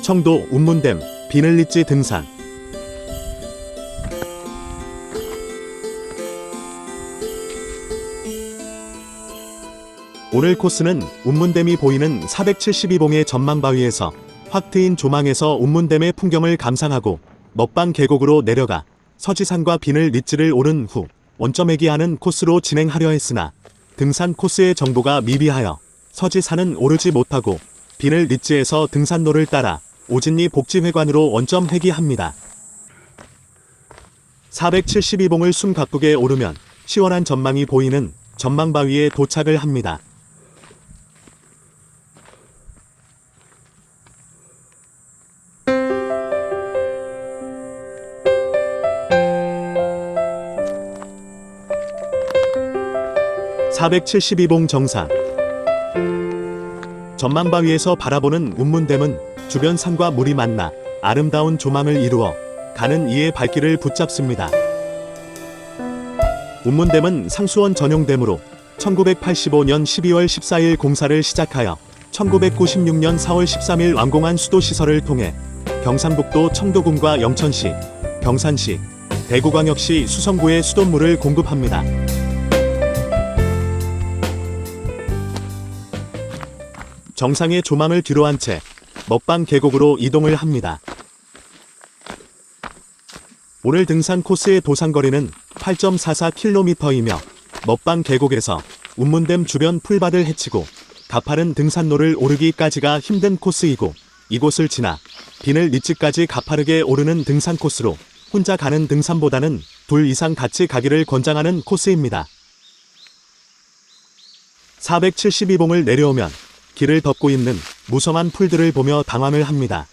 청도 운문댐 비늘리지 등산. 오늘 코스는 운문댐이 보이는 472봉의 전망바위에서 확 트인 조망에서 운문댐의 풍경을 감상하고 먹방 계곡으로 내려가 서지산과 비늘리지를 오른 후 원점회기하는 코스로 진행하려 했으나 등산 코스의 정보가 미비하여 서지산은 오르지 못하고 비늘리지에서 등산로를 따라 오진리 복지회관으로 원점 회기합니다. 472봉을 숨가쁘게 오르면 시원한 전망이 보이는 전망바위에 도착을 합니다. (472봉) 정상. 전망바위에서 바라보는 운문댐은 주변 산과 물이 만나 아름다운 조망을 이루어 가는 이의 발길을 붙잡습니다. 운문댐은 상수원 전용댐으로 1985년 12월 14일 공사를 시작하여 1996년 4월 13일 완공한 수도시설을 통해 경상북도 청도군과 영천시, 경산시, 대구광역시 수성구에 수돗물을 공급합니다. 정상의 조망을 뒤로한 채 먹방 계곡으로 이동을 합니다. 오늘 등산 코스의 도산거리는 8.44km이며 먹방 계곡에서 운문댐 주변 풀밭을 헤치고 가파른 등산로를 오르기까지가 힘든 코스이고, 이곳을 지나 비늘리지까지 가파르게 오르는 등산 코스로 혼자 가는 등산보다는 둘 이상 같이 가기를 권장하는 코스입니다. 472봉을 내려오면 길을 덮고 있는 무성한 풀들을 보며 당황을 합니다.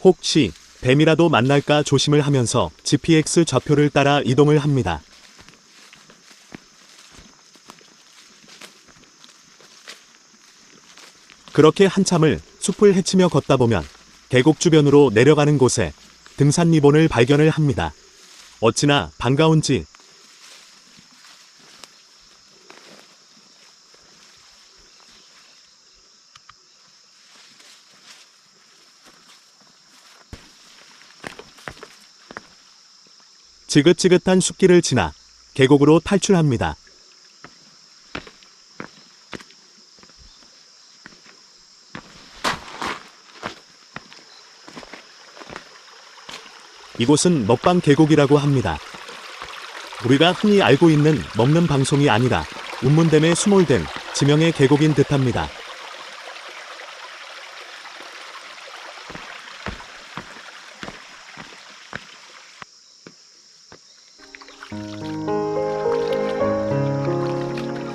혹시 뱀이라도 만날까 조심을 하면서 GPX 좌표를 따라 이동을 합니다. 그렇게 한참을 숲을 헤치며 걷다 보면 계곡 주변으로 내려가는 곳에 등산 리본을 발견을 합니다. 어찌나 반가운지 지긋지긋한 숲길을 지나 계곡으로 탈출합니다. 이곳은 먹방 계곡이라고 합니다. 우리가 흔히 알고 있는 먹는 방송이 아니라 운문댐에 수몰된 지명의 계곡인 듯합니다.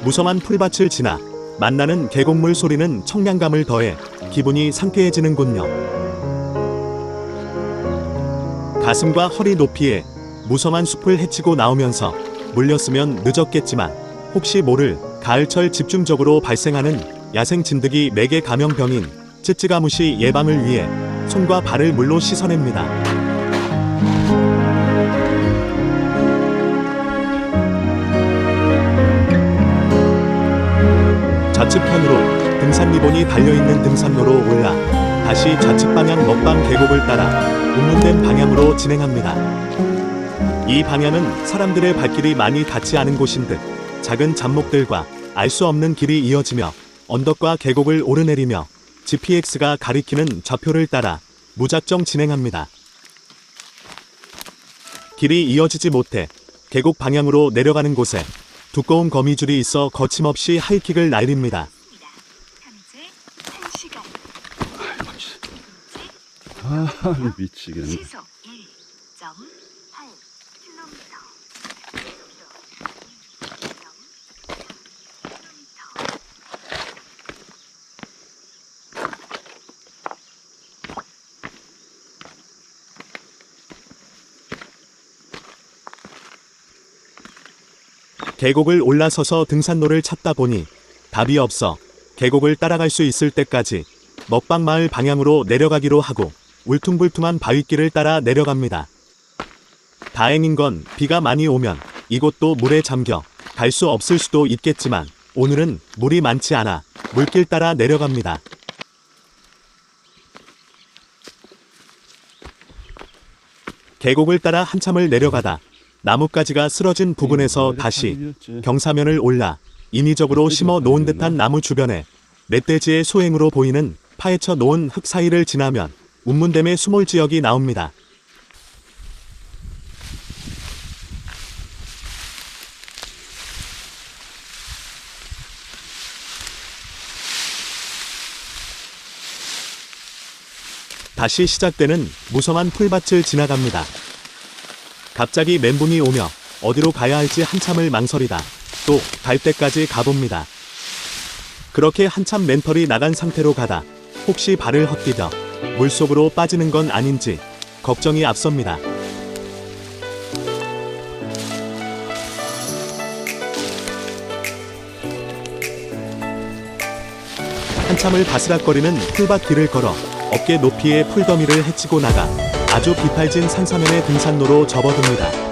무성한 풀밭을 지나 만나는 계곡물 소리는 청량감을 더해 기분이 상쾌해지는군요. 가슴과 허리 높이에 무성한 숲을 헤치고 나오면서 물렸으면 늦었겠지만 혹시 모를 가을철 집중적으로 발생하는 야생 진드기 매개 감염병인 쯔쯔가무시 예방을 위해 손과 발을 물로 씻어냅니다. 좌측편으로 등산 리본이 달려있는 등산로로 올라 다시 좌측 방향 먹방 계곡을 따라 운문댐 방향으로 진행합니다. 이 방향은 사람들의 발길이 많이 닿지 않은 곳인 듯 작은 잡목들과 알 수 없는 길이 이어지며 언덕과 계곡을 오르내리며 GPX가 가리키는 좌표를 따라 무작정 진행합니다. 길이 이어지지 못해 계곡 방향으로 내려가는 곳에 두꺼운 거미줄이 있어 거침없이 하이킥을 날립니다. 아, 미치겠네. 계곡을 올라서서 등산로를 찾다 보니 답이 없어 계곡을 따라갈 수 있을 때까지 먹방마을 방향으로 내려가기로 하고 울퉁불퉁한 바위길을 따라 내려갑니다. 다행인 건 비가 많이 오면 이곳도 물에 잠겨 갈 수 없을 수도 있겠지만 오늘은 물이 많지 않아 물길 따라 내려갑니다. 계곡을 따라 한참을 내려가다 나뭇가지가 쓰러진 부근에서 다시 경사면을 올라 인위적으로 심어 놓은 듯한 나무 주변에 멧돼지의 소행으로 보이는 파헤쳐 놓은 흙 사이를 지나면 운문댐의 수몰 지역이 나옵니다. 다시 시작되는 무성한 풀밭을 지나갑니다. 갑자기 멘붕이 오며 어디로 가야 할지 한참을 망설이다 또 갈 때까지 가봅니다. 그렇게 한참 멘털이 나간 상태로 가다 혹시 발을 헛디뎌 물속으로 빠지는 건 아닌지 걱정이 앞섭니다. 한참을 바스락거리는 풀밭 길을 걸어 어깨 높이의 풀더미를 헤치고 나가 아주 비탈진 산사면의 등산로로 접어듭니다.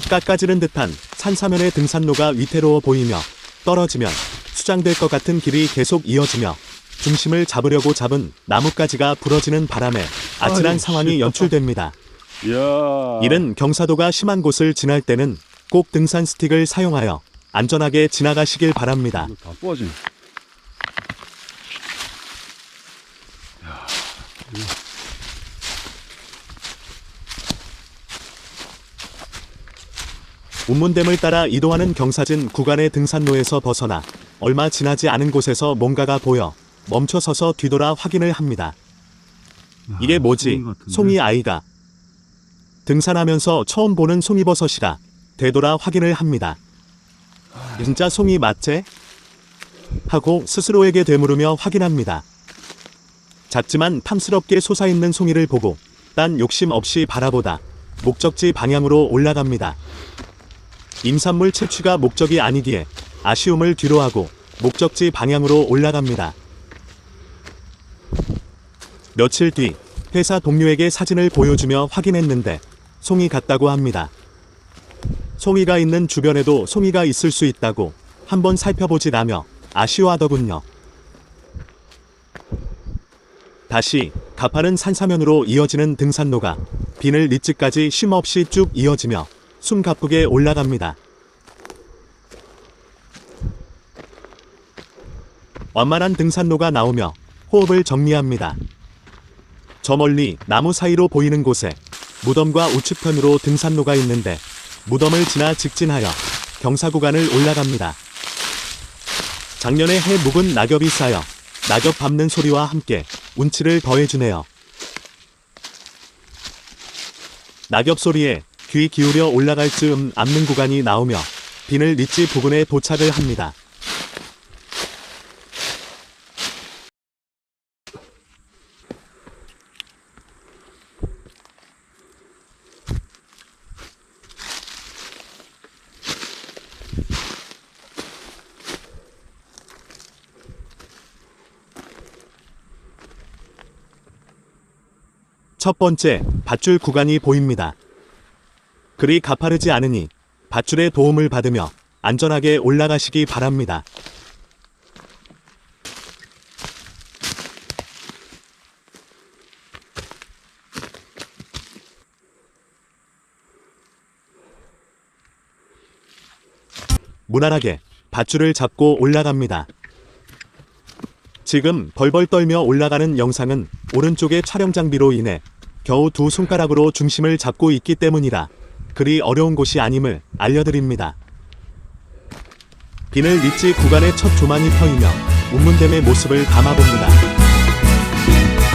깎아지른 듯한 산사면의 등산로가 위태로워 보이며 떨어지면 수장될 것 같은 길이 계속 이어지며 중심을 잡으려고 잡은 나뭇가지가 부러지는 바람에 아찔한 상황이 연출됩니다. 이야. 이른 경사도가 심한 곳을 지날 때는 꼭 등산 스틱을 사용하여 안전하게 지나가시길 바랍니다. 이거 다 부러지네. 운문댐을 따라 이동하는 경사진 구간의 등산로에서 벗어나 얼마 지나지 않은 곳에서 뭔가가 보여 멈춰서서 뒤돌아 확인을 합니다. 이게 뭐지? 송이 아이가. 등산하면서 처음 보는 송이버섯이라 되돌아 확인을 합니다. 진짜 송이 맞제? 하고 스스로에게 되물으며 확인합니다. 작지만 탐스럽게 솟아있는 송이를 보고 딴 욕심 없이 바라보다 목적지 방향으로 올라갑니다. 임산물 채취가 목적이 아니기에 아쉬움을 뒤로하고 목적지 방향으로 올라갑니다. 며칠 뒤 회사 동료에게 사진을 보여주며 확인했는데 송이 같다고 합니다. 송이가 있는 주변에도 송이가 있을 수 있다고 한번 살펴보지라며 아쉬워하더군요. 다시 가파른 산사면으로 이어지는 등산로가 비늘 리츠까지 쉼없이 쭉 이어지며 숨가쁘게 올라갑니다. 완만한 등산로가 나오며 호흡을 정리합니다. 저 멀리 나무 사이로 보이는 곳에 무덤과 우측편으로 등산로가 있는데 무덤을 지나 직진하여 경사 구간을 올라갑니다. 작년에 해 묵은 낙엽이 쌓여 낙엽 밟는 소리와 함께 운치를 더해주네요. 낙엽 소리에 귀 기울여 올라갈 즈음 앉는 구간이 나오며 비늘 리치 부근에 도착을 합니다. 첫 번째, 밧줄 구간이 보입니다. 그리 가파르지 않으니 밧줄의 도움을 받으며 안전하게 올라가시기 바랍니다. 무난하게 밧줄을 잡고 올라갑니다. 지금 벌벌 떨며 올라가는 영상은 오른쪽의 촬영 장비로 인해 겨우 두 손가락으로 중심을 잡고 있기 때문이라 그리 어려운 곳이 아님을 알려드립니다. 비늘 리치 구간의 첫 조망이 펴이며 운문댐의 모습을 담아봅니다.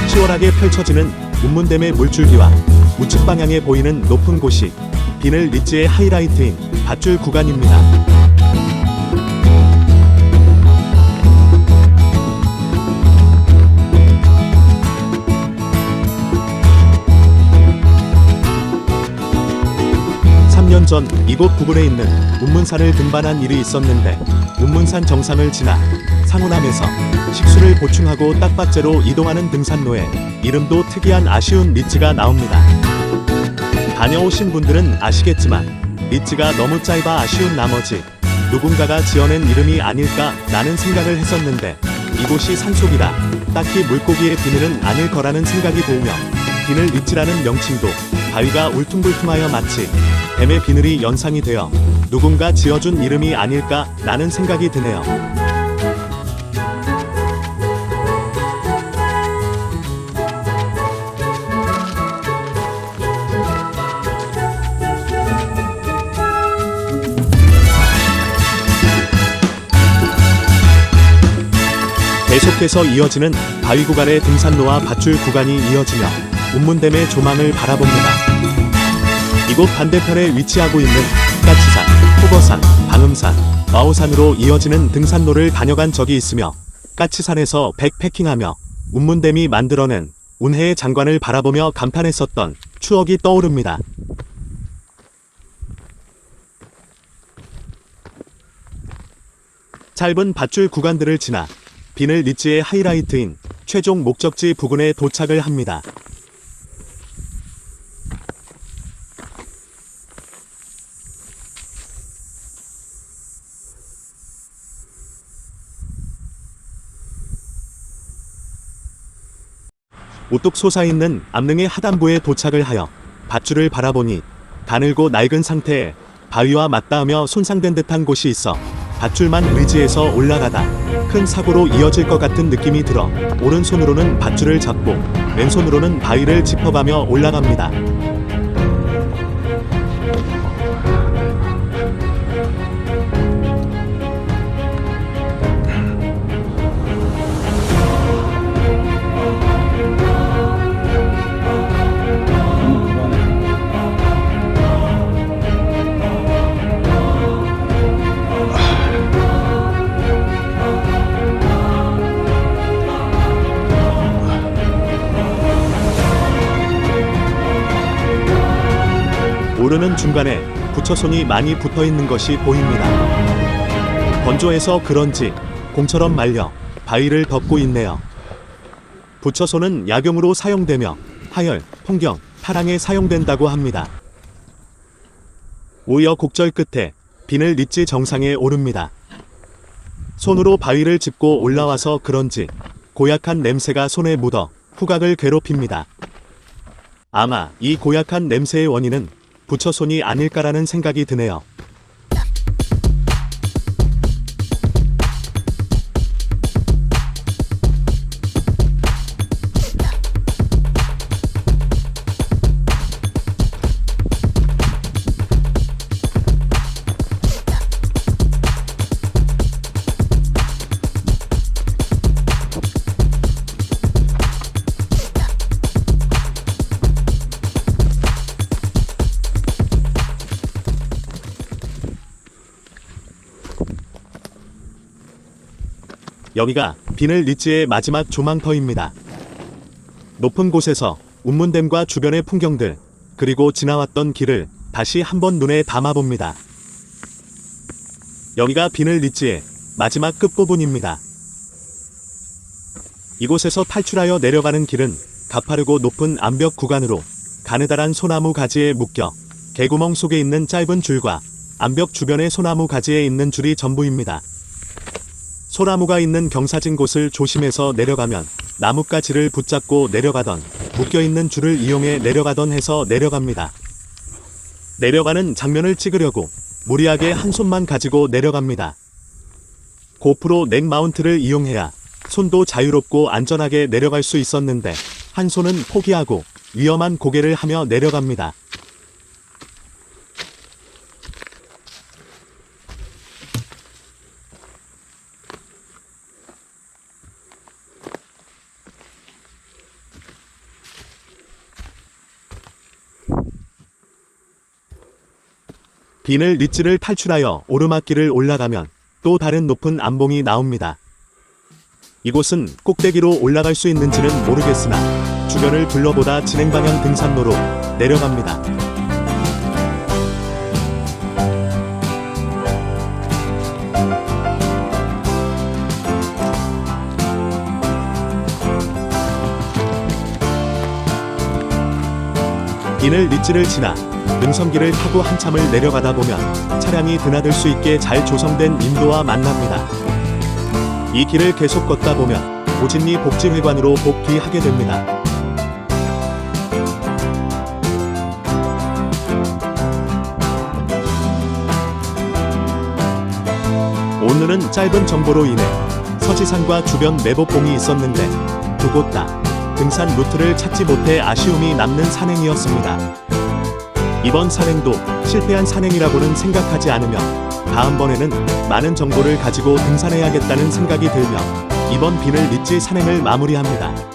치열하게 펼쳐지는 운문댐의 물줄기와 우측 방향에 보이는 높은 곳이 비늘 리치의 하이라이트인 밧줄 구간입니다. 전 이곳 부근에 있는 운문산을 등반한 일이 있었는데 운문산 정상을 지나 상호남에서 식수를 보충하고 딱밭제로 이동하는 등산로에 이름도 특이한 아쉬운 리치가 나옵니다. 다녀오신 분들은 아시겠지만 리치가 너무 짧아 아쉬운 나머지 누군가가 지어낸 이름이 아닐까 라는 생각을 했었는데 이곳이 산속이라 딱히 물고기의 비늘은 아닐 거라는 생각이 들며 비늘 리치라는 명칭도 바위가 울퉁불퉁하여 마치 뱀의 비늘이 연상이 되어 누군가 지어준 이름이 아닐까 라는 생각이 드네요. 계속해서 이어지는 바위 구간의 등산로와 밧줄 구간이 이어지며 운문댐의 조망을 바라봅니다. 이곳 반대편에 위치하고 있는 까치산, 호거산, 방음산, 마오산으로 이어지는 등산로를 다녀간 적이 있으며 까치산에서 백패킹하며 운문댐이 만들어낸 운해의 장관을 바라보며 감탄했었던 추억이 떠오릅니다. 짧은 밧줄 구간들을 지나 비늘 리치의 하이라이트인 최종 목적지 부근에 도착을 합니다. 우뚝 솟아있는 암릉의 하단부에 도착을 하여 밧줄을 바라보니 가늘고 낡은 상태에 바위와 맞닿으며 손상된 듯한 곳이 있어 밧줄만 의지해서 올라가다 큰 사고로 이어질 것 같은 느낌이 들어 오른손으로는 밧줄을 잡고 왼손으로는 바위를 짚어가며 올라갑니다. 오르는 중간에 부처손이 많이 붙어있는 것이 보입니다. 건조해서 그런지 공처럼 말려 바위를 덮고 있네요. 부처손은 약용으로 사용되며 하열, 통경, 타랑에 사용된다고 합니다. 우여곡절 끝에 비늘 리치 정상에 오릅니다. 손으로 바위를 짚고 올라와서 그런지 고약한 냄새가 손에 묻어 후각을 괴롭힙니다. 아마 이 고약한 냄새의 원인은 부처손이 아닐까라는 생각이 드네요. 여기가 비늘 리치의 마지막 조망터입니다. 높은 곳에서 운문댐과 주변의 풍경들, 그리고 지나왔던 길을 다시 한번 눈에 담아봅니다. 여기가 비늘 리치의 마지막 끝부분입니다. 이곳에서 탈출하여 내려가는 길은 가파르고 높은 암벽 구간으로 가느다란 소나무 가지에 묶여 개구멍 속에 있는 짧은 줄과 암벽 주변의 소나무 가지에 있는 줄이 전부입니다. 소나무가 있는 경사진 곳을 조심해서 내려가면 나뭇가지를 붙잡고 내려가던 묶여있는 줄을 이용해 내려가던 해서 내려갑니다. 내려가는 장면을 찍으려고 무리하게 한 손만 가지고 내려갑니다. 고프로 넥 마운트를 이용해야 손도 자유롭고 안전하게 내려갈 수 있었는데 한 손은 포기하고 위험한 고개를 하며 내려갑니다. 비늘 리츠를 탈출하여 오르막길을 올라가면 또 다른 높은 암봉이 나옵니다. 이곳은 꼭대기로 올라갈 수 있는지는 모르겠으나 주변을 둘러보다 진행 방향 등산로로 내려갑니다. 비늘 리츠를 지나 능선길을 타고 한참을 내려가다 보면 차량이 드나들 수 있게 잘 조성된 인도와 만납니다. 이 길을 계속 걷다 보면 오진리 복지회관으로 복귀하게 됩니다. 오늘은 짧은 정보로 인해 서지산과 주변 매복봉이 있었는데 두 곳 다 등산 루트를 찾지 못해 아쉬움이 남는 산행이었습니다. 이번 산행도 실패한 산행이라고는 생각하지 않으며 다음번에는 많은 정보를 가지고 등산해야겠다는 생각이 들며 이번 비늘 리츠 산행을 마무리합니다.